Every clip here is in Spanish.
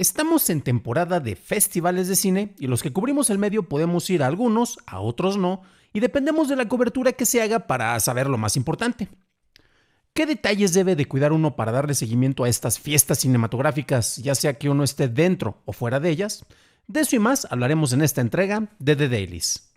Estamos en temporada de festivales de cine y los que cubrimos el medio podemos ir a algunos, a otros no, y dependemos de la cobertura que se haga para saber lo más importante. ¿Qué detalles debe de cuidar uno para darle seguimiento a estas fiestas cinematográficas, ya sea que uno esté dentro o fuera de ellas? De eso y más hablaremos en esta entrega de The Dailies.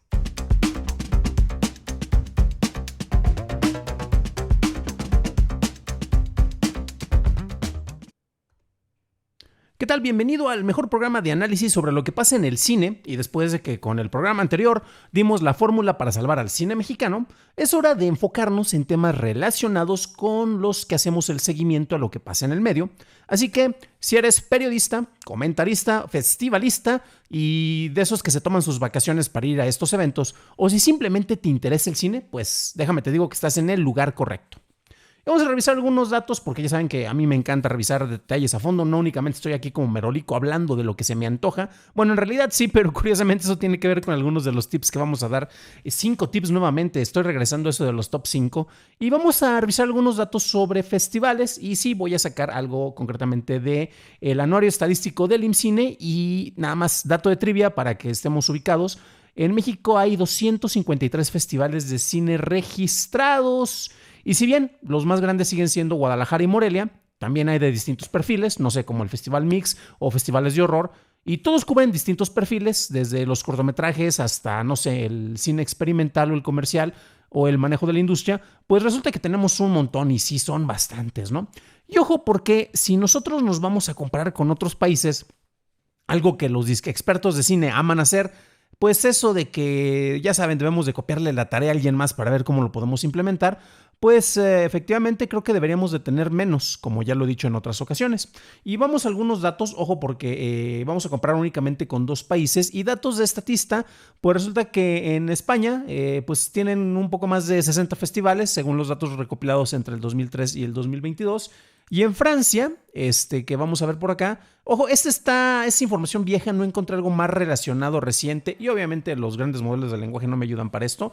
¿Qué tal? Bienvenido al mejor programa de análisis sobre lo que pasa en el cine, y después de que con el programa anterior dimos la fórmula para salvar al cine mexicano, es hora de enfocarnos en temas relacionados con los que hacemos el seguimiento a lo que pasa en el medio. Así que, si eres periodista, comentarista, festivalista y de esos que se toman sus vacaciones para ir a estos eventos, o si simplemente te interesa el cine, pues déjame te digo que estás en el lugar correcto. Vamos a revisar algunos datos porque ya saben que a mí me encanta revisar detalles a fondo. No únicamente estoy aquí como merolico hablando de lo que se me antoja. Bueno, en realidad sí, pero curiosamente eso tiene que ver con algunos de los tips que vamos a dar. 5 tips nuevamente. Estoy regresando a eso de los top 5. Y vamos a revisar algunos datos sobre festivales. Y sí, voy a sacar algo concretamente del anuario estadístico del IMCINE. Y nada más dato de trivia para que estemos ubicados. En México hay 253 festivales de cine registrados. Y si bien los más grandes siguen siendo Guadalajara y Morelia, también hay de distintos perfiles, no sé, como el Festival Mix o festivales de horror, y todos cubren distintos perfiles, desde los cortometrajes hasta, no sé, el cine experimental o el comercial o el manejo de la industria. Pues resulta que tenemos un montón y sí son bastantes, ¿no? Y ojo, porque si nosotros nos vamos a comparar con otros países, algo que los expertos de cine aman hacer, pues eso de que, ya saben, debemos de copiarle la tarea a alguien más para ver cómo lo podemos implementar, pues efectivamente creo que deberíamos de tener menos, como ya lo he dicho en otras ocasiones. Y vamos a algunos datos, ojo, porque vamos a comparar únicamente con 2 países y datos de Statista, pues resulta que en España pues tienen un poco más de 60 festivales, según los datos recopilados entre el 2003 y el 2022. Y en Francia, que vamos a ver por acá, ojo, es información vieja, no encontré algo más relacionado reciente y obviamente los grandes modelos de lenguaje no me ayudan para esto.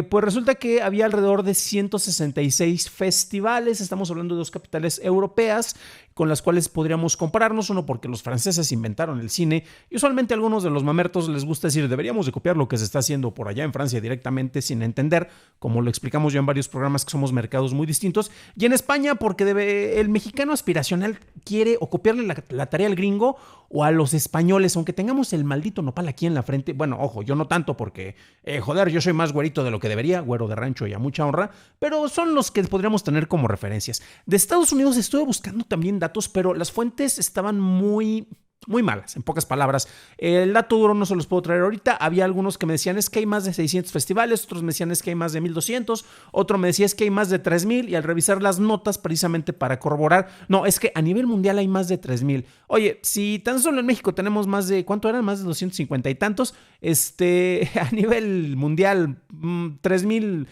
Pues resulta que había alrededor de 166 festivales, estamos hablando de 2 capitales europeas con las cuales podríamos compararnos, uno porque los franceses inventaron el cine y usualmente a algunos de los mamertos les gusta decir deberíamos de copiar lo que se está haciendo por allá en Francia directamente sin entender, como lo explicamos ya en varios programas que somos mercados muy distintos, y en España porque el mexicano aspiracional quiere o copiarle la tarea al gringo o a los españoles, aunque tengamos el maldito nopal aquí en la frente. Bueno, ojo, yo no tanto porque, joder, yo soy más güerito de lo que debería, güero de rancho y a mucha honra, pero son los que podríamos tener como referencias. De Estados Unidos estuve buscando también datos, pero las fuentes estaban muy malas, en pocas palabras. El dato duro no se los puedo traer ahorita. Había algunos que me decían es que hay más de 600 festivales, otros me decían es que hay más de 1200, otro me decía es que hay más de 3000, y al revisar las notas precisamente para corroborar, no, es que a nivel mundial hay más de 3000. Oye, si tan solo en México tenemos más de, ¿cuánto eran? Más de 250 y tantos, a nivel mundial, 3000,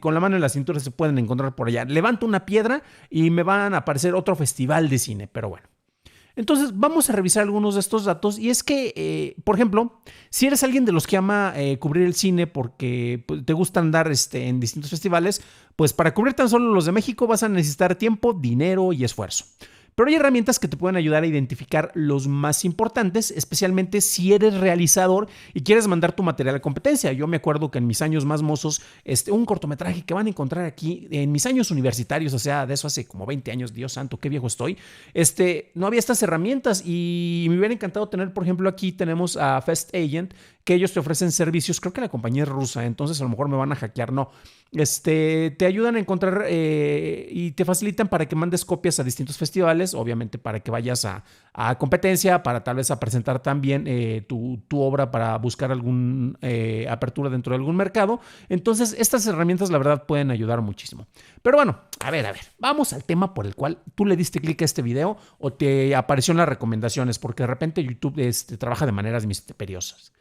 con la mano en la cintura se pueden encontrar por allá. Levanto una piedra y me van a aparecer otro festival de cine, pero bueno. Entonces vamos a revisar algunos de estos datos y es que, por ejemplo, si eres alguien de los que ama cubrir el cine porque te gusta andar en distintos festivales, pues para cubrir tan solo los de México vas a necesitar tiempo, dinero y esfuerzo. Pero hay herramientas que te pueden ayudar a identificar los más importantes, especialmente si eres realizador y quieres mandar tu material a competencia. Yo me acuerdo que en mis años más mozos, un cortometraje que van a encontrar aquí en mis años universitarios, o sea, de eso hace como 20 años, Dios santo, qué viejo estoy, no había estas herramientas y me hubiera encantado tener, por ejemplo, aquí tenemos a Fest Agent, que ellos te ofrecen servicios, creo que la compañía es rusa, entonces a lo mejor me van a hackear, no. Te ayudan a encontrar y te facilitan para que mandes copias a distintos festivales, obviamente para que vayas a competencia, para tal vez a presentar también tu obra para buscar alguna apertura dentro de algún mercado. Entonces, estas herramientas la verdad pueden ayudar muchísimo. Pero bueno, a ver, vamos al tema por el cual tú le diste clic a este video o te apareció en las recomendaciones, porque de repente YouTube trabaja de maneras misteriosas.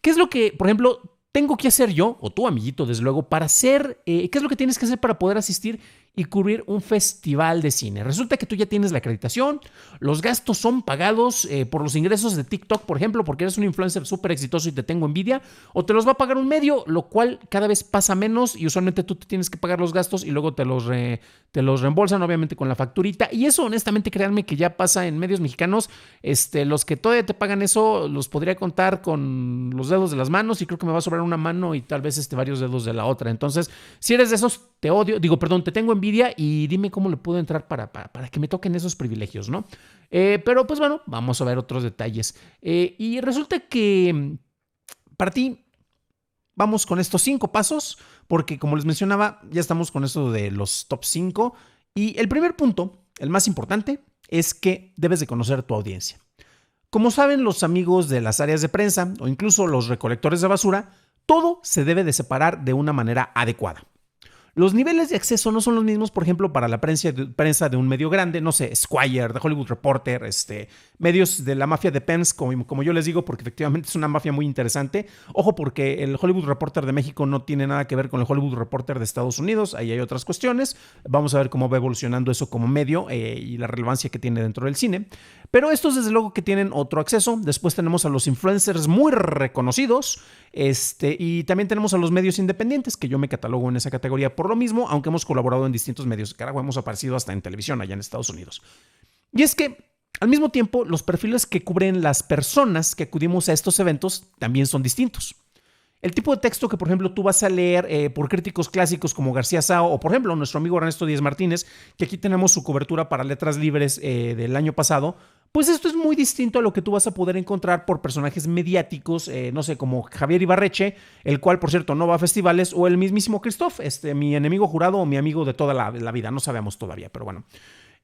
¿Qué es lo que, por ejemplo, tengo que hacer yo, o tú, amiguito, desde luego, para hacer, qué es lo que tienes que hacer para poder asistir y cubrir un festival de cine. Resulta que tú ya tienes la acreditación, los gastos son pagados por los ingresos de TikTok, por ejemplo, porque eres un influencer súper exitoso y te tengo envidia, o te los va a pagar un medio, lo cual cada vez pasa menos y usualmente tú te tienes que pagar los gastos y luego te los reembolsan, obviamente con la facturita. Y eso, honestamente, créanme que ya pasa en medios mexicanos. Los que todavía te pagan eso los podría contar con los dedos de las manos y creo que me va a sobrar una mano y tal vez varios dedos de la otra. Entonces, si eres de esos, te tengo envidia y dime cómo le puedo entrar para que me toquen esos privilegios, ¿no? Pero pues bueno, vamos a ver otros detalles. Y resulta que para ti, vamos con estos 5 pasos, porque como les mencionaba, ya estamos con esto de los top 5. Y el primer punto, el más importante, es que debes de conocer tu audiencia. Como saben los amigos de las áreas de prensa o incluso los recolectores de basura, todo se debe de separar de una manera adecuada. Los niveles de acceso no son los mismos, por ejemplo, para la prensa de un medio grande, no sé, Esquire, The Hollywood Reporter, medios de la mafia de Pence, como yo les digo, porque efectivamente es una mafia muy interesante. Ojo, porque el Hollywood Reporter de México no tiene nada que ver con el Hollywood Reporter de Estados Unidos, ahí hay otras cuestiones. Vamos a ver cómo va evolucionando eso como medio y la relevancia que tiene dentro del cine. Pero estos desde luego que tienen otro acceso. Después tenemos a los influencers muy reconocidos y también tenemos a los medios independientes, que yo me catalogo en esa categoría por lo mismo, aunque hemos colaborado en distintos medios. Carajo, hemos aparecido hasta en televisión allá en Estados Unidos. Y es que al mismo tiempo los perfiles que cubren las personas que acudimos a estos eventos también son distintos. El tipo de texto que, por ejemplo, tú vas a leer por críticos clásicos como García Sao o, por ejemplo, nuestro amigo Ernesto Díaz Martínez, que aquí tenemos su cobertura para Letras Libres del año pasado, pues esto es muy distinto a lo que tú vas a poder encontrar por personajes mediáticos, no sé, como Javier Ibarreche, el cual, por cierto, no va a festivales, o el mismísimo Christoph, mi enemigo jurado o mi amigo de toda la vida, no sabemos todavía, pero bueno.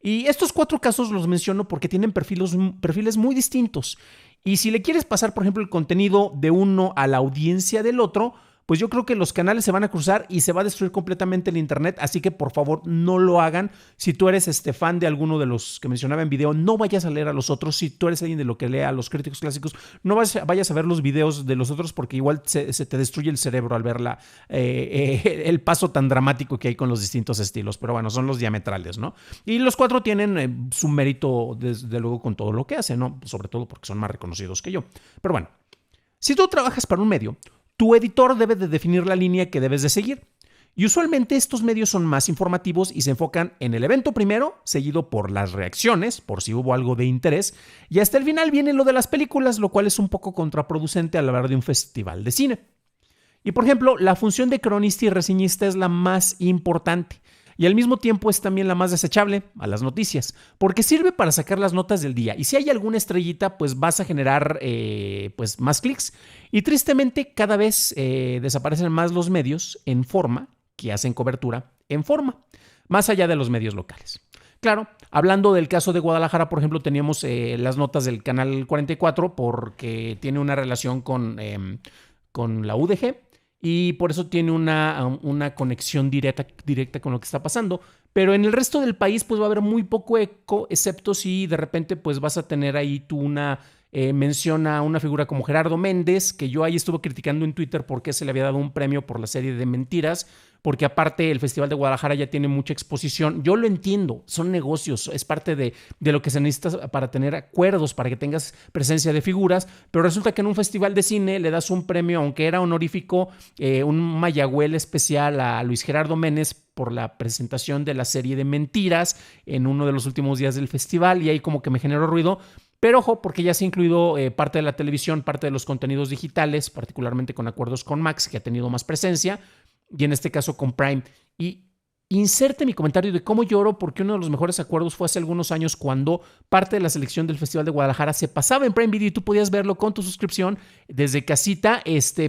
Y estos 4 casos los menciono porque tienen perfiles muy distintos. Y si le quieres pasar, por ejemplo, el contenido de uno a la audiencia del otro, pues yo creo que los canales se van a cruzar y se va a destruir completamente el internet, así que por favor no lo hagan. Si tú eres fan de alguno de los que mencionaba en video, no vayas a leer a los otros. Si tú eres alguien de lo que lea a los críticos clásicos, no vayas a ver los videos de los otros porque igual se te destruye el cerebro al ver el paso tan dramático que hay con los distintos estilos, pero bueno, son los diametrales, ¿no? Y los 4 tienen su mérito desde luego con todo lo que hacen, ¿no? Sobre todo porque son más reconocidos que yo. Pero bueno, si tú trabajas para un medio, tu editor debe de definir la línea que debes de seguir. Y usualmente estos medios son más informativos y se enfocan en el evento primero, seguido por las reacciones, por si hubo algo de interés, y hasta el final viene lo de las películas, lo cual es un poco contraproducente al hablar de un festival de cine. Y por ejemplo, la función de cronista y reseñista es la más importante. Y al mismo tiempo es también la más desechable a las noticias, porque sirve para sacar las notas del día. Y si hay alguna estrellita, pues vas a generar pues más clics. Y tristemente cada vez desaparecen más los medios en forma que hacen cobertura en forma, más allá de los medios locales. Claro, hablando del caso de Guadalajara, por ejemplo, teníamos las notas del Canal 44 porque tiene una relación con la UDG. Y por eso tiene una conexión directa con lo que está pasando. Pero en el resto del país pues va a haber muy poco eco, excepto si de repente pues vas a tener ahí tú una mención a una figura como Gerardo Méndez, que yo ahí estuve criticando en Twitter porque se le había dado un premio por la serie de Mentiras, porque aparte el Festival de Guadalajara ya tiene mucha exposición. Yo lo entiendo, son negocios, es parte de lo que se necesita para tener acuerdos, para que tengas presencia de figuras, pero resulta que en un festival de cine le das un premio, aunque era honorífico, un Mayagüel especial a Luis Gerardo Méndez por la presentación de la serie de Mentiras en uno de los últimos días del festival, y ahí como que me generó ruido. Pero ojo, porque ya se ha incluido parte de la televisión, parte de los contenidos digitales, particularmente con acuerdos con Max, que ha tenido más presencia, y en este caso con Prime. Y inserte mi comentario de cómo lloro porque uno de los mejores acuerdos fue hace algunos años cuando parte de la selección del Festival de Guadalajara se pasaba en Prime Video y tú podías verlo con tu suscripción desde casita,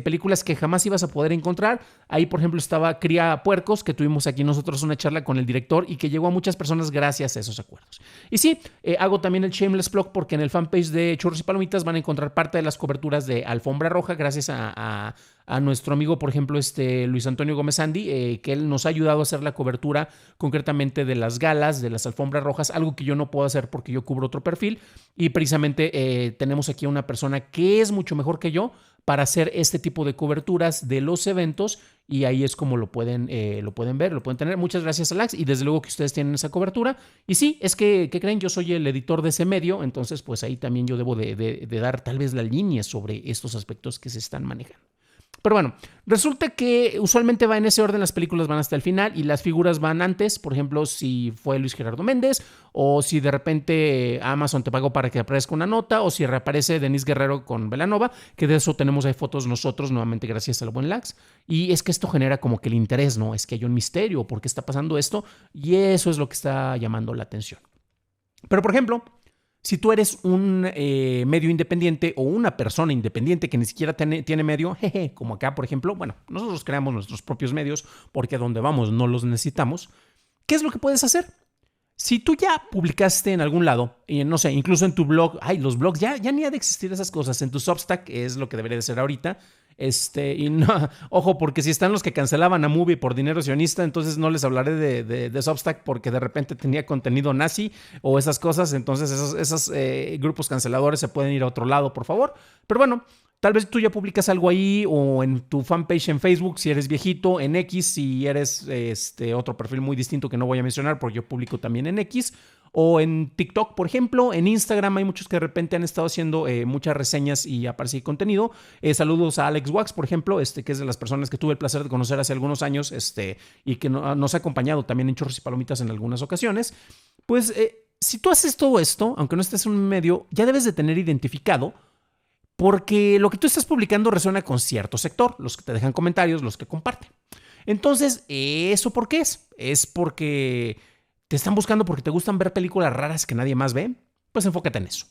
películas que jamás ibas a poder encontrar. Ahí, por ejemplo, estaba Cría Puercos, que tuvimos aquí nosotros una charla con el director y que llegó a muchas personas gracias a esos acuerdos. Y sí, hago también el shameless plug porque en el fanpage de Churros y Palomitas van a encontrar parte de las coberturas de Alfombra Roja gracias a nuestro amigo, por ejemplo, Luis Antonio Gómez Andy, que él nos ha ayudado a hacer la cobertura concretamente de las galas, de las alfombras rojas, algo que yo no puedo hacer porque yo cubro otro perfil. Y precisamente tenemos aquí a una persona que es mucho mejor que yo para hacer este tipo de coberturas de los eventos y ahí es como lo pueden ver, lo pueden tener. Muchas gracias, Alex, y desde luego que ustedes tienen esa cobertura. Y sí, es que, ¿qué creen? Yo soy el editor de ese medio, entonces pues ahí también yo debo de dar tal vez la línea sobre estos aspectos que se están manejando. Pero bueno, resulta que usualmente va en ese orden, las películas van hasta el final y las figuras van antes. Por ejemplo, si fue Luis Gerardo Méndez o si de repente Amazon te pagó para que aparezca una nota o si reaparece Denise Guerrero con Belanova, que de eso tenemos ahí fotos nosotros, nuevamente gracias al buen Lax. Y es que esto genera como que el interés, ¿no? Es que hay un misterio, ¿por qué está pasando esto? Y eso es lo que está llamando la atención. Pero por ejemplo, si tú eres un medio independiente o una persona independiente que ni siquiera tiene medio, jeje, como acá, por ejemplo, bueno, nosotros creamos nuestros propios medios porque a donde vamos no los necesitamos. ¿Qué es lo que puedes hacer? Si tú ya publicaste en algún lado, no sé, incluso en tu blog, los blogs ya ni ha de existir esas cosas, en tu Substack es lo que debería de ser ahorita. Y no, ojo, porque si están los que cancelaban a Movie por dinero sionista, entonces no les hablaré de Substack porque de repente tenía contenido nazi o esas cosas, entonces esos grupos canceladores se pueden ir a otro lado, por favor. Pero bueno, tal vez tú ya publicas algo ahí o en tu fanpage en Facebook si eres viejito, en X si eres otro perfil muy distinto que no voy a mencionar porque yo publico también en X. O en TikTok, por ejemplo, en Instagram hay muchos que de repente han estado haciendo muchas reseñas y aparece contenido. Saludos a Alex Wax, por ejemplo, que es de las personas que tuve el placer de conocer hace algunos años y que nos ha acompañado también en Churros y Palomitas en algunas ocasiones. Pues si tú haces todo esto, aunque no estés en un medio, ya debes de tener identificado porque lo que tú estás publicando resuena con cierto sector, los que te dejan comentarios, los que comparten. Entonces, ¿eso por qué es? Es porque ¿te están buscando porque te gustan ver películas raras que nadie más ve? Pues enfócate en eso.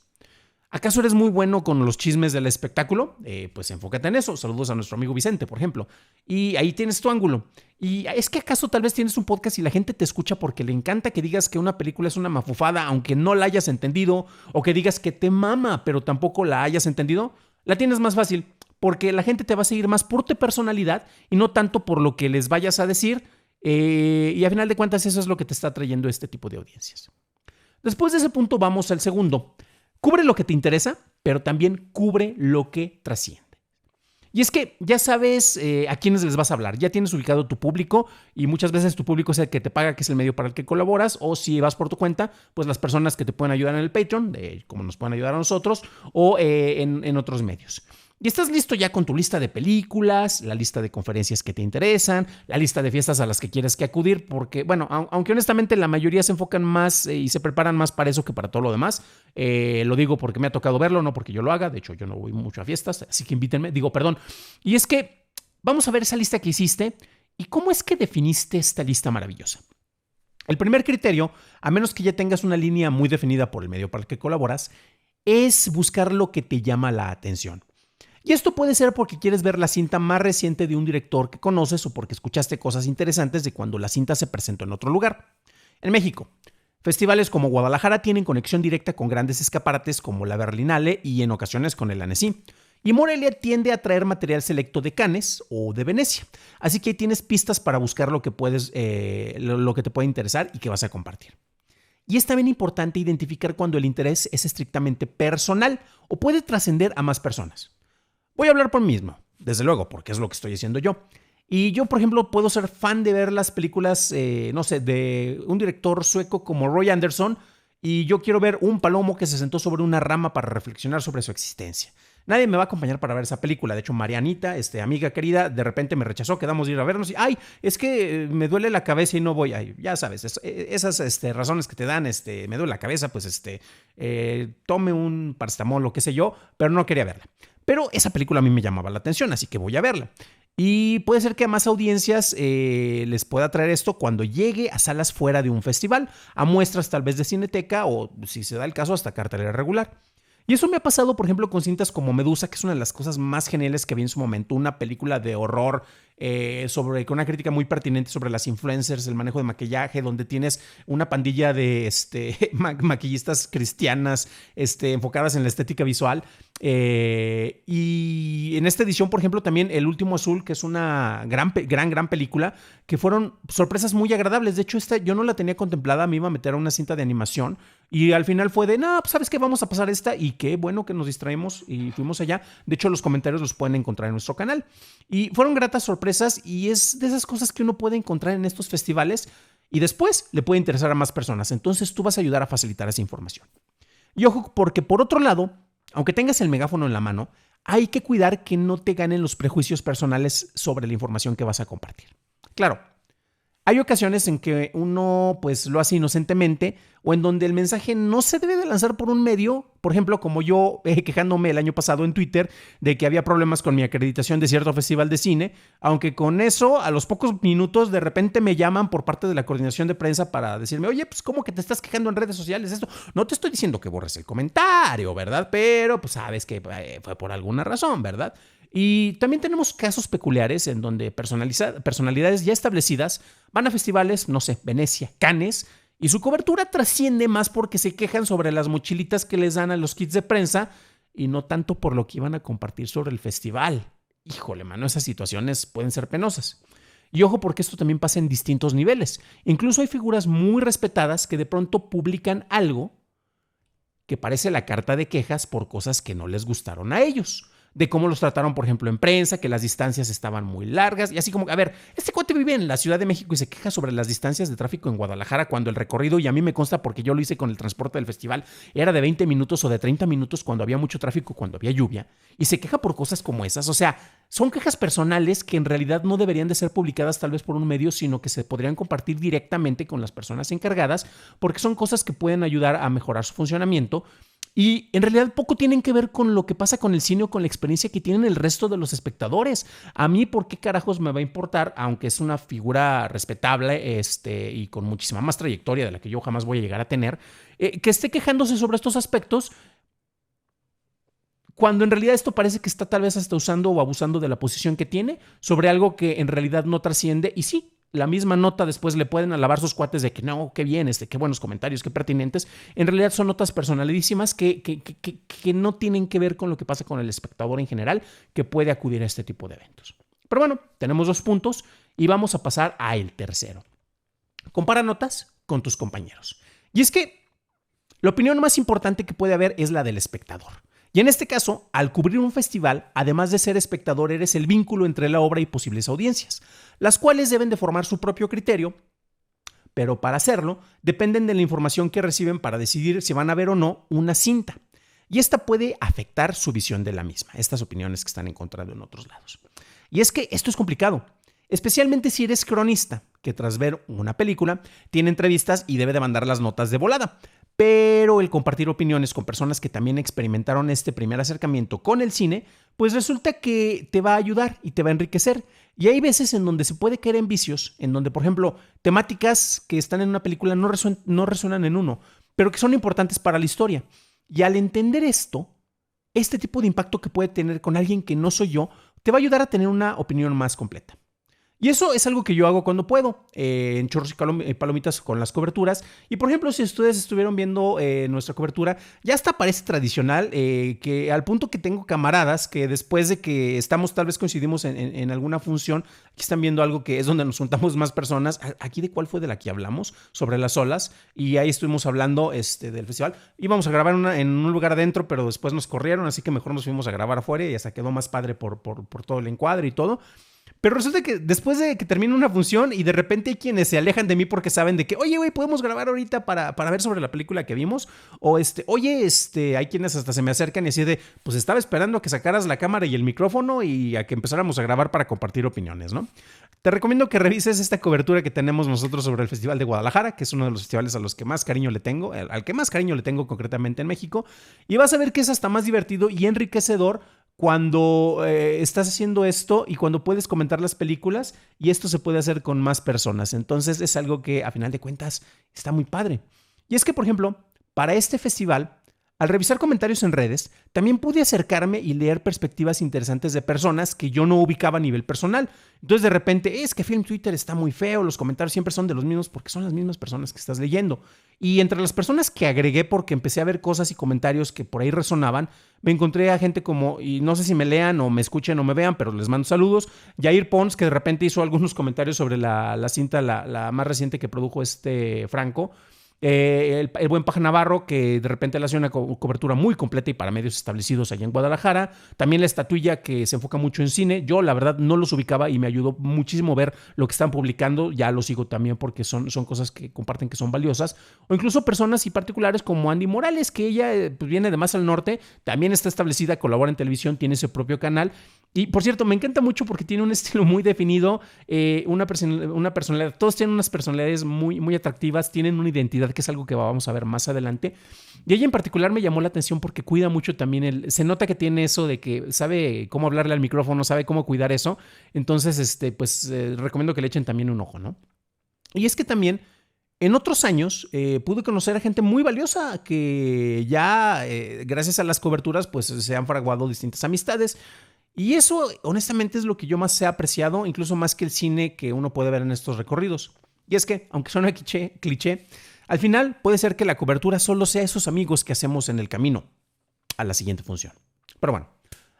¿Acaso eres muy bueno con los chismes del espectáculo? Pues enfócate en eso. Saludos a nuestro amigo Vicente, por ejemplo. Y ahí tienes tu ángulo. Y es que acaso tal vez tienes un podcast y la gente te escucha porque le encanta que digas que una película es una mafufada, aunque no la hayas entendido, o que digas que te mama, pero tampoco la hayas entendido. La tienes más fácil porque la gente te va a seguir más por tu personalidad y no tanto por lo que les vayas a decir. Y a final de cuentas eso es lo que te está trayendo este tipo de audiencias. Después de ese punto vamos al segundo. Cubre lo que te interesa, pero también cubre lo que trasciende. Y es que ya sabes a quiénes les vas a hablar, ya tienes ubicado tu público y muchas veces tu público es el que te paga, que es el medio para el que colaboras, o si vas por tu cuenta, pues las personas que te pueden ayudar en el Patreon, como nos pueden ayudar a nosotros, o en otros medios. Y estás listo ya con tu lista de películas, la lista de conferencias que te interesan, la lista de fiestas a las que quieres que acudir, porque, bueno, aunque honestamente la mayoría se enfocan más y se preparan más para eso que para todo lo demás. Lo digo porque me ha tocado verlo, no porque yo lo haga. De hecho, yo no voy mucho a fiestas, así que invítenme. Perdón. Y es que vamos a ver esa lista que hiciste y cómo es que definiste esta lista maravillosa. El primer criterio, a menos que ya tengas una línea muy definida por el medio para el que colaboras, es buscar lo que te llama la atención. Y esto puede ser porque quieres ver la cinta más reciente de un director que conoces o porque escuchaste cosas interesantes de cuando la cinta se presentó en otro lugar. En México, festivales como Guadalajara tienen conexión directa con grandes escaparates como la Berlinale y en ocasiones con el Annecy. Y Morelia tiende a traer material selecto de Cannes o de Venecia. Así que ahí tienes pistas para buscar lo que te puede interesar y que vas a compartir. Y es también importante identificar cuando el interés es estrictamente personal o puede trascender a más personas. Voy a hablar por mí mismo, desde luego, porque es lo que estoy haciendo yo. Y yo, por ejemplo, puedo ser fan de ver las películas, de un director sueco como Roy Andersson, y yo quiero ver un palomo que se sentó sobre una rama para reflexionar sobre su existencia. Nadie me va a acompañar para ver esa película. De hecho, Marianita, amiga querida, de repente me rechazó, quedamos de ir a vernos y, es que me duele la cabeza y no voy. Ya sabes, esas razones que te dan, me duele la cabeza, pues, tome un paracetamol, lo que sé yo, pero no quería verla. Pero esa película a mí me llamaba la atención, así que voy a verla. Y puede ser que a más audiencias les pueda traer esto cuando llegue a salas fuera de un festival, a muestras tal vez de Cineteca o, si se da el caso, hasta cartelera regular. Y eso me ha pasado, por ejemplo, con cintas como Medusa, que es una de las cosas más geniales que vi en su momento, una película de horror con una crítica muy pertinente sobre las influencers, el manejo de maquillaje, donde tienes una pandilla de maquillistas cristianas enfocadas en la estética visual. Y en esta edición, por ejemplo, también El Último Azul, que es una gran película, que fueron sorpresas muy agradables. De hecho, esta yo no la tenía contemplada, me iba a meter a una cinta de animación y al final fue de, no, pues sabes qué, vamos a pasar esta, y qué bueno que nos distraemos y fuimos allá. De hecho, los comentarios los pueden encontrar en nuestro canal y fueron gratas sorpresas, y es de esas cosas que uno puede encontrar en estos festivales y después le puede interesar a más personas. Entonces tú vas a ayudar a facilitar esa información. Y ojo, porque por otro lado, aunque tengas el megáfono en la mano, hay que cuidar que no te ganen los prejuicios personales sobre la información que vas a compartir. Claro, hay ocasiones en que uno pues lo hace inocentemente, o en donde el mensaje no se debe de lanzar por un medio, por ejemplo, como yo quejándome el año pasado en Twitter de que había problemas con mi acreditación de cierto festival de cine, aunque con eso a los pocos minutos de repente me llaman por parte de la coordinación de prensa para decirme, oye, pues ¿cómo que te estás quejando en redes sociales esto? No te estoy diciendo que borres el comentario, ¿verdad? Pero pues sabes que fue por alguna razón, ¿verdad? Y también tenemos casos peculiares en donde personalidades ya establecidas van a festivales, no sé, Venecia, Cannes, y su cobertura trasciende más porque se quejan sobre las mochilitas que les dan a los kits de prensa y no tanto por lo que iban a compartir sobre el festival. Híjole, mano, esas situaciones pueden ser penosas. Y ojo, porque esto también pasa en distintos niveles. Incluso hay figuras muy respetadas que de pronto publican algo que parece la carta de quejas por cosas que no les gustaron a ellos. De cómo los trataron, por ejemplo, en prensa, que las distancias estaban muy largas, y así como, a ver, este cuate vive en la Ciudad de México y se queja sobre las distancias de tráfico en Guadalajara, cuando el recorrido, y a mí me consta porque yo lo hice con el transporte del festival, era de 20 minutos o de 30 minutos cuando había mucho tráfico, cuando había lluvia, y se queja por cosas como esas. O sea, son quejas personales que en realidad no deberían de ser publicadas tal vez por un medio, sino que se podrían compartir directamente con las personas encargadas, porque son cosas que pueden ayudar a mejorar su funcionamiento. Y en realidad poco tienen que ver con lo que pasa con el cine o con la experiencia que tienen el resto de los espectadores. A mí, ¿por qué carajos me va a importar, aunque es una figura respetable y con muchísima más trayectoria de la que yo jamás voy a llegar a tener, que esté quejándose sobre estos aspectos, cuando en realidad esto parece que está tal vez hasta usando o abusando de la posición que tiene sobre algo que en realidad no trasciende? Y sí, la misma nota después le pueden alabar sus cuates de que no, qué bien, qué buenos comentarios, qué pertinentes. En realidad son notas personalísimas que no tienen que ver con lo que pasa con el espectador en general, que puede acudir a este tipo de eventos. Pero bueno, tenemos 2 puntos y vamos a pasar a el tercero. Compara notas con tus compañeros. Y es que la opinión más importante que puede haber es la del espectador. Y en este caso, al cubrir un festival, además de ser espectador, eres el vínculo entre la obra y posibles audiencias, las cuales deben de formar su propio criterio, pero para hacerlo dependen de la información que reciben para decidir si van a ver o no una cinta. Y esta puede afectar su visión de la misma, estas opiniones que están encontrando en otros lados. Y es que esto es complicado, especialmente si eres cronista, que tras ver una película tiene entrevistas y debe de mandar las notas de volada. Pero el compartir opiniones con personas que también experimentaron este primer acercamiento con el cine, pues resulta que te va a ayudar y te va a enriquecer. Y hay veces en donde se puede caer en vicios, en donde, por ejemplo, temáticas que están en una película no resuenan en uno, pero que son importantes para la historia. Y al entender esto, este tipo de impacto que puede tener con alguien que no soy yo, te va a ayudar a tener una opinión más completa. Y eso es algo que yo hago cuando puedo, en Churros y Palomitas con las coberturas. Y por ejemplo, si ustedes estuvieron viendo nuestra cobertura, ya hasta parece tradicional, que al punto que tengo camaradas que después de que tal vez coincidimos en alguna función, aquí están viendo algo que es donde nos juntamos más personas. Aquí de cuál fue de la que hablamos, sobre las olas, y ahí estuvimos hablando del festival. Íbamos a grabar en un lugar adentro, pero después nos corrieron, así que mejor nos fuimos a grabar afuera y hasta quedó más padre por todo el encuadre y todo. Pero resulta que después de que termine una función y de repente hay quienes se alejan de mí porque saben de que, oye, güey, podemos grabar ahorita para ver sobre la película que vimos. O oye, hay quienes hasta se me acercan y así de, pues estaba esperando a que sacaras la cámara y el micrófono y a que empezáramos a grabar para compartir opiniones, ¿no? Te recomiendo que revises esta cobertura que tenemos nosotros sobre el Festival de Guadalajara, que es uno de los festivales a los que más cariño le tengo, al que más cariño le tengo concretamente en México. Y vas a ver que es hasta más divertido y enriquecedor cuando estás haciendo esto y cuando puedes comentar las películas, y esto se puede hacer con más personas. Entonces es algo que a final de cuentas está muy padre. Y es que, por ejemplo, para este festival Al revisar comentarios en redes, también pude acercarme y leer perspectivas interesantes de personas que yo no ubicaba a nivel personal. Entonces de repente, es que Film Twitter está muy feo, los comentarios siempre son de los mismos porque son las mismas personas que estás leyendo. Y entre las personas que agregué porque empecé a ver cosas y comentarios que por ahí resonaban, me encontré a gente como, y no sé si me lean o me escuchen o me vean, pero les mando saludos, Jair Pons, que de repente hizo algunos comentarios sobre la cinta, la más reciente que produjo Franco. El buen Paja Navarro, que de repente le hace una cobertura muy completa y para medios establecidos allá en Guadalajara. También la Estatuilla, que se enfoca mucho en cine. Yo, la verdad, no los ubicaba y me ayudó muchísimo ver lo que están publicando. Ya los sigo también porque son cosas que comparten que son valiosas. O incluso personas y particulares como Andy Morales, que ella pues, viene de más al norte, también está establecida, colabora en televisión, tiene su propio canal. Y por cierto, me encanta mucho porque tiene un estilo muy definido, una personalidad. Todos tienen unas personalidades muy, muy atractivas, tienen una identidad que es algo que vamos a ver más adelante. Y ella en particular me llamó la atención porque cuida mucho también se nota que tiene eso de que sabe cómo hablarle al micrófono, sabe cómo cuidar eso. Entonces, recomiendo que le echen también un ojo, ¿no? Y es que también en otros años pude conocer a gente muy valiosa que ya, gracias a las coberturas, pues se han fraguado distintas amistades. Y eso, honestamente, es lo que yo más he apreciado, incluso más que el cine que uno puede ver en estos recorridos. Y es que, aunque suena cliché, al final puede ser que la cobertura solo sea esos amigos que hacemos en el camino a la siguiente función. Pero bueno,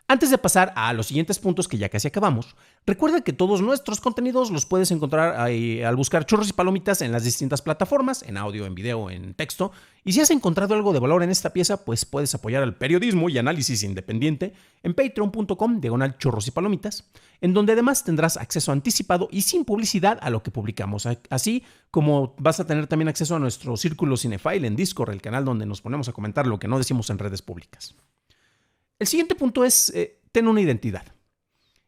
antes de pasar a los siguientes puntos que ya casi acabamos, recuerda que todos nuestros contenidos los puedes encontrar ahí, al buscar Churros y Palomitas en las distintas plataformas, en audio, en video, en texto. Y si has encontrado algo de valor en esta pieza, pues puedes apoyar al periodismo y análisis independiente en patreon.com/churros y palomitas, en donde además tendrás acceso anticipado y sin publicidad a lo que publicamos, así como vas a tener también acceso a nuestro círculo Cinefile en Discord, el canal donde nos ponemos a comentar lo que no decimos en redes públicas. El siguiente punto es ten una identidad.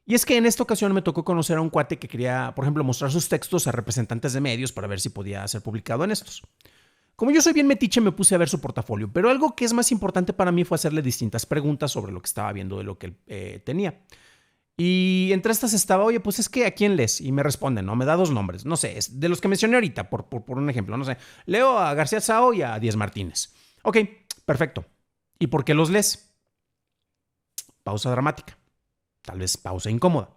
Y es que en esta ocasión me tocó conocer a un cuate que quería, por ejemplo, mostrar sus textos a representantes de medios para ver si podía ser publicado en estos. Como yo soy bien metiche, me puse a ver su portafolio, pero algo que es más importante para mí fue hacerle distintas preguntas sobre lo que estaba viendo de lo que él tenía. Y entre estas estaba, oye, pues es que ¿a quién lees? Y me responden, ¿no? Me da dos nombres, no sé, es de los que mencioné ahorita, por un ejemplo, no sé. Leo a García Sao y a Díez Martínez. Ok, perfecto. ¿Y por qué los lees? Pausa dramática, tal vez pausa incómoda.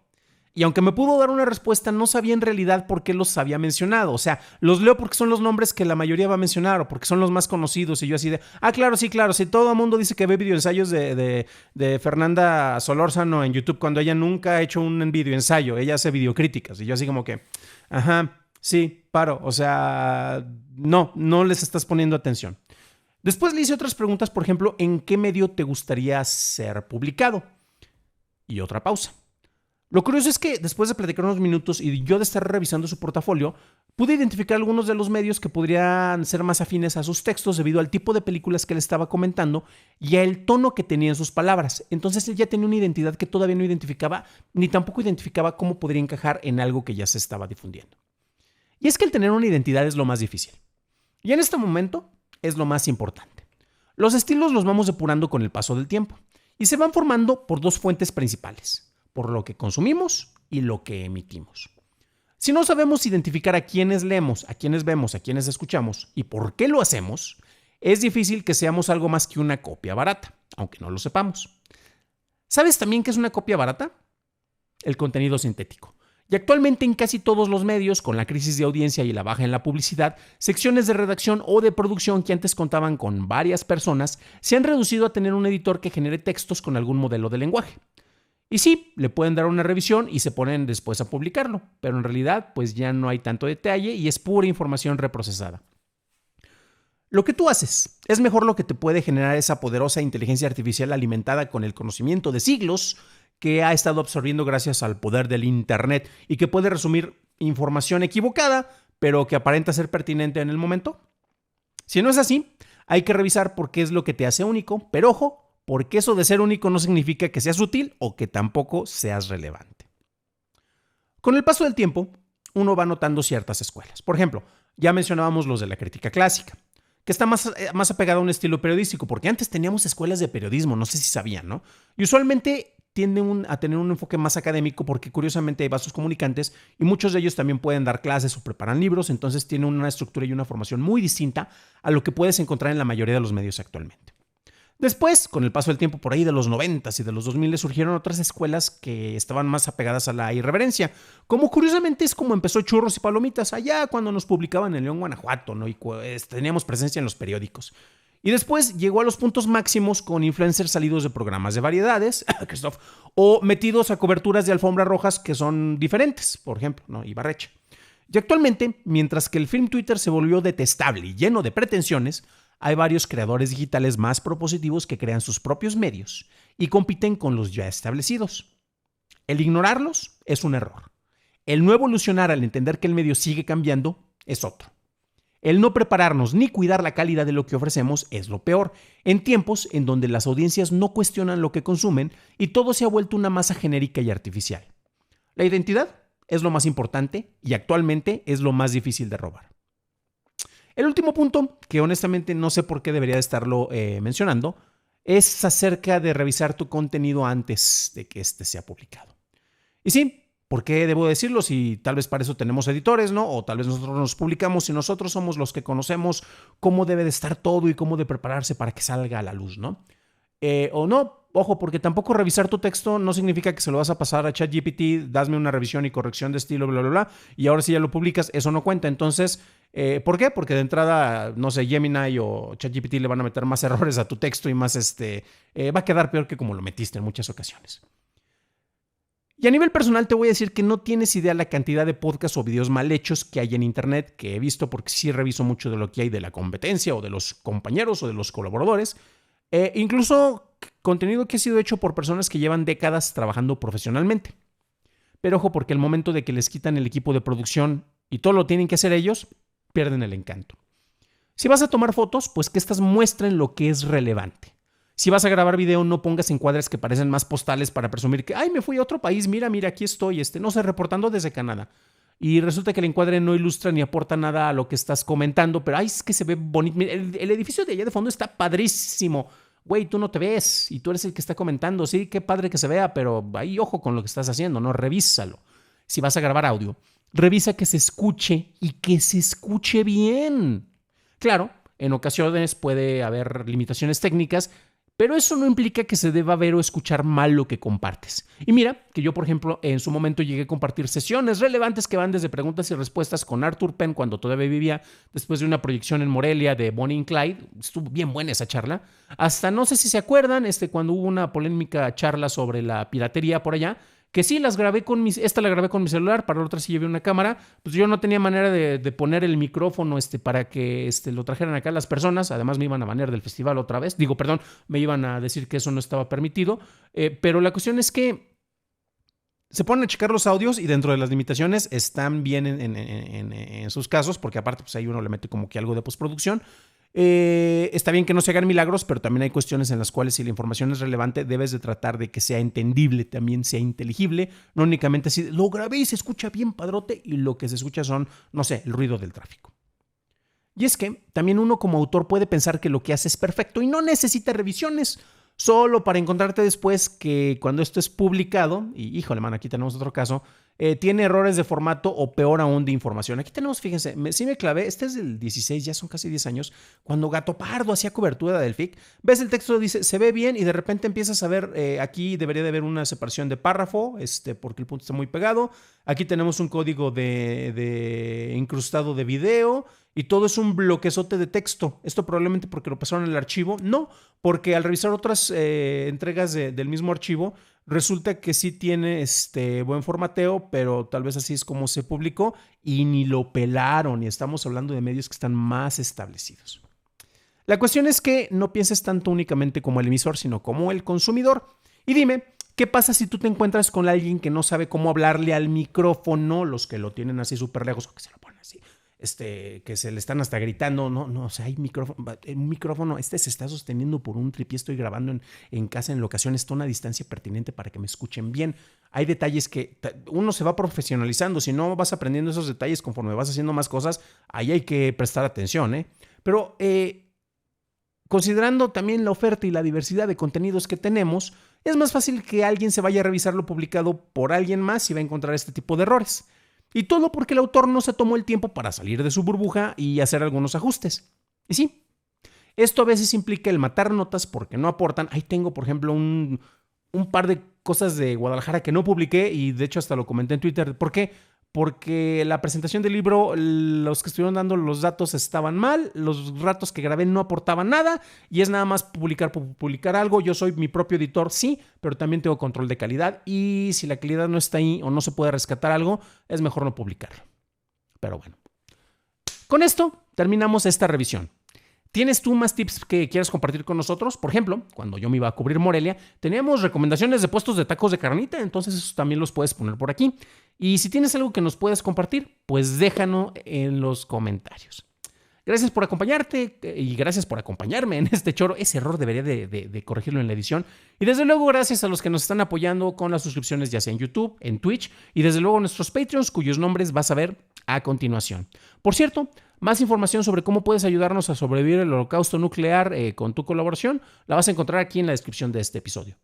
Y aunque me pudo dar una respuesta, no sabía en realidad por qué los había mencionado. O sea, los leo porque son los nombres que la mayoría va a mencionar o porque son los más conocidos. Y yo así de, claro, sí, todo el mundo dice que ve videoensayos de Fernanda Solórzano en YouTube cuando ella nunca ha hecho un videoensayo. Ella hace videocríticas. Y yo así como que, ajá, sí, paro. O sea, no les estás poniendo atención. Después le hice otras preguntas, por ejemplo, ¿en qué medio te gustaría ser publicado? Y otra pausa. Lo curioso es que después de platicar unos minutos y yo de estar revisando su portafolio, pude identificar algunos de los medios que podrían ser más afines a sus textos debido al tipo de películas que él estaba comentando y al tono que tenía en sus palabras. Entonces él ya tenía una identidad que todavía no identificaba, ni tampoco identificaba cómo podría encajar en algo que ya se estaba difundiendo. Y es que el tener una identidad es lo más difícil. Y en este momento es lo más importante. Los estilos los vamos depurando con el paso del tiempo y se van formando por dos fuentes principales, por lo que consumimos y lo que emitimos. Si no sabemos identificar a quiénes leemos, a quiénes vemos, a quiénes escuchamos y por qué lo hacemos, es difícil que seamos algo más que una copia barata, aunque no lo sepamos. ¿Sabes también qué es una copia barata? El contenido sintético. Y actualmente en casi todos los medios, con la crisis de audiencia y la baja en la publicidad, secciones de redacción o de producción que antes contaban con varias personas se han reducido a tener un editor que genere textos con algún modelo de lenguaje. Y sí, le pueden dar una revisión y se ponen después a publicarlo, pero en realidad pues ya no hay tanto detalle y es pura información reprocesada. Lo que tú haces es mejor lo que te puede generar esa poderosa inteligencia artificial alimentada con el conocimiento de siglos que ha estado absorbiendo gracias al poder del Internet y que puede resumir información equivocada, pero que aparenta ser pertinente en el momento. Si no es así, hay que revisar por qué es lo que te hace único, pero ojo, porque eso de ser único no significa que seas útil o que tampoco seas relevante. Con el paso del tiempo, uno va notando ciertas escuelas. Por ejemplo, ya mencionábamos los de la crítica clásica, que está más apegado a un estilo periodístico, porque antes teníamos escuelas de periodismo, no sé si sabían, ¿no? Y usualmente tienden a tener un enfoque más académico porque curiosamente hay vasos comunicantes y muchos de ellos también pueden dar clases o preparan libros, entonces tienen una estructura y una formación muy distinta a lo que puedes encontrar en la mayoría de los medios actualmente. Después, con el paso del tiempo por ahí de los 90 y de los 2000, surgieron otras escuelas que estaban más apegadas a la irreverencia. Como curiosamente es como empezó Churros y Palomitas allá cuando nos publicaban en León, Guanajuato, ¿no? Y teníamos presencia en los periódicos. Y después llegó a los puntos máximos con influencers salidos de programas de variedades, Christoph, o metidos a coberturas de alfombras rojas que son diferentes, por ejemplo, ¿no? Ibarreche. Y actualmente, mientras que el film Twitter se volvió detestable y lleno de pretensiones, hay varios creadores digitales más propositivos que crean sus propios medios y compiten con los ya establecidos. El ignorarlos es un error. El no evolucionar al entender que el medio sigue cambiando es otro. El no prepararnos ni cuidar la calidad de lo que ofrecemos es lo peor, en tiempos en donde las audiencias no cuestionan lo que consumen y todo se ha vuelto una masa genérica y artificial. La identidad es lo más importante y actualmente es lo más difícil de robar. El último punto, que honestamente no sé por qué debería de estarlo mencionando, es acerca de revisar tu contenido antes de que éste sea publicado. Y sí, ¿por qué debo decirlo? Si tal vez para eso tenemos editores, ¿no? O tal vez nosotros nos publicamos y nosotros somos los que conocemos cómo debe de estar todo y cómo de prepararse para que salga a la luz, ¿no? O no, ojo, porque tampoco revisar tu texto no significa que se lo vas a pasar a ChatGPT, dasme una revisión y corrección de estilo, bla, bla, bla, y ahora sí ya lo publicas, eso no cuenta. Entonces, ¿por qué? Porque de entrada, no sé, Gemini o ChatGPT le van a meter más errores a tu texto y más, va a quedar peor que como lo metiste en muchas ocasiones. Y a nivel personal te voy a decir que no tienes idea la cantidad de podcasts o videos mal hechos que hay en internet, que he visto porque sí reviso mucho de lo que hay de la competencia o de los compañeros o de los colaboradores. Incluso contenido que ha sido hecho por personas que llevan décadas trabajando profesionalmente. Pero ojo, porque el momento de que les quitan el equipo de producción y todo lo tienen que hacer ellos, pierden el encanto. Si vas a tomar fotos, pues que estas muestren lo que es relevante. Si vas a grabar video, no pongas encuadres que parecen más postales para presumir que, ay, me fui a otro país, mira, aquí estoy, no sé, reportando desde Canadá. Y resulta que el encuadre no ilustra ni aporta nada a lo que estás comentando, pero ay, es que se ve bonito. El edificio de allá de fondo está padrísimo. Güey, tú no te ves y tú eres el que está comentando. Sí, qué padre que se vea, pero ahí ojo con lo que estás haciendo, ¿no? Revísalo. Si vas a grabar audio, revisa que se escuche y que se escuche bien. Claro, en ocasiones puede haber limitaciones técnicas, pero eso no implica que se deba ver o escuchar mal lo que compartes. Y mira, que yo, por ejemplo, en su momento llegué a compartir sesiones relevantes que van desde preguntas y respuestas con Arthur Penn cuando todavía vivía, después de una proyección en Morelia de Bonnie and Clyde, estuvo bien buena esa charla, hasta no sé si se acuerdan, cuando hubo una polémica charla sobre la piratería por allá, que sí, las grabé esta la grabé con mi celular, para la otra sí llevé una cámara, pues yo no tenía manera de poner el micrófono para que lo trajeran acá las personas, además me iban a banear del festival otra vez, me iban a decir que eso no estaba permitido, pero la cuestión es que se ponen a checar los audios y dentro de las limitaciones están bien en sus casos, porque aparte pues ahí uno le mete como que algo de postproducción. Está bien que no se hagan milagros, pero también hay cuestiones en las cuales si la información es relevante debes de tratar de que sea entendible, también sea inteligible, no únicamente así, lo grabé y se escucha bien padrote y lo que se escucha son, no sé, el ruido del tráfico. Y es que también uno como autor puede pensar que lo que hace es perfecto y no necesita revisiones, solo para encontrarte después que cuando esto es publicado, y híjole man, aquí tenemos otro caso, tiene errores de formato o peor aún de información. Aquí tenemos, fíjense, sí me clavé, es del 16, ya son casi 10 años, cuando Gato Pardo hacía cobertura del FIC, ves el texto, dice, se ve bien y de repente empiezas a ver, aquí debería de haber una separación de párrafo, porque el punto está muy pegado, aquí tenemos un código de incrustado de video y todo es un bloquezote de texto. Esto probablemente porque lo pasaron en el archivo, no, porque al revisar otras entregas del mismo archivo, resulta que sí tiene buen formateo, pero tal vez así es como se publicó y ni lo pelaron y estamos hablando de medios que están más establecidos. La cuestión es que no pienses tanto únicamente como el emisor, sino como el consumidor. Y dime, ¿qué pasa si tú te encuentras con alguien que no sabe cómo hablarle al micrófono, los que lo tienen así súper lejos o que se lo ponen así? Que se le están hasta gritando, no, o sea, hay un micrófono, se está sosteniendo por un tripié, estoy grabando en casa en locaciones, está a una distancia pertinente para que me escuchen bien. Hay detalles que uno se va profesionalizando, si no vas aprendiendo esos detalles conforme vas haciendo más cosas, ahí hay que prestar atención, ¿eh? Pero considerando también la oferta y la diversidad de contenidos que tenemos, es más fácil que alguien se vaya a revisar lo publicado por alguien más y va a encontrar este tipo de errores. Y todo porque el autor no se tomó el tiempo para salir de su burbuja y hacer algunos ajustes. Y sí, Esto a veces implica el matar notas porque no aportan. Ahí tengo, por ejemplo, un par de cosas de Guadalajara que no publiqué y de hecho hasta lo comenté en Twitter. ¿Por qué? Porque la presentación del libro, los que estuvieron dando los datos estaban mal, los ratos que grabé no aportaban nada y es nada más publicar por publicar algo. Yo soy mi propio editor, sí, pero también tengo control de calidad y si la calidad no está ahí o no se puede rescatar algo, es mejor no publicarlo. Pero bueno, con esto terminamos esta revisión. ¿Tienes tú más tips que quieras compartir con nosotros? Por ejemplo, cuando yo me iba a cubrir Morelia, teníamos recomendaciones de puestos de tacos de carnita, entonces eso también los puedes poner por aquí. Y si tienes algo que nos puedas compartir, pues déjanos en los comentarios. Gracias por acompañarte y gracias por acompañarme en este choro. Ese error debería de corregirlo en la edición. Y desde luego gracias a los que nos están apoyando con las suscripciones ya sea en YouTube, en Twitch y desde luego nuestros Patreons cuyos nombres vas a ver a continuación. Por cierto, más información sobre cómo puedes ayudarnos a sobrevivir el holocausto nuclear con tu colaboración la vas a encontrar aquí en la descripción de este episodio.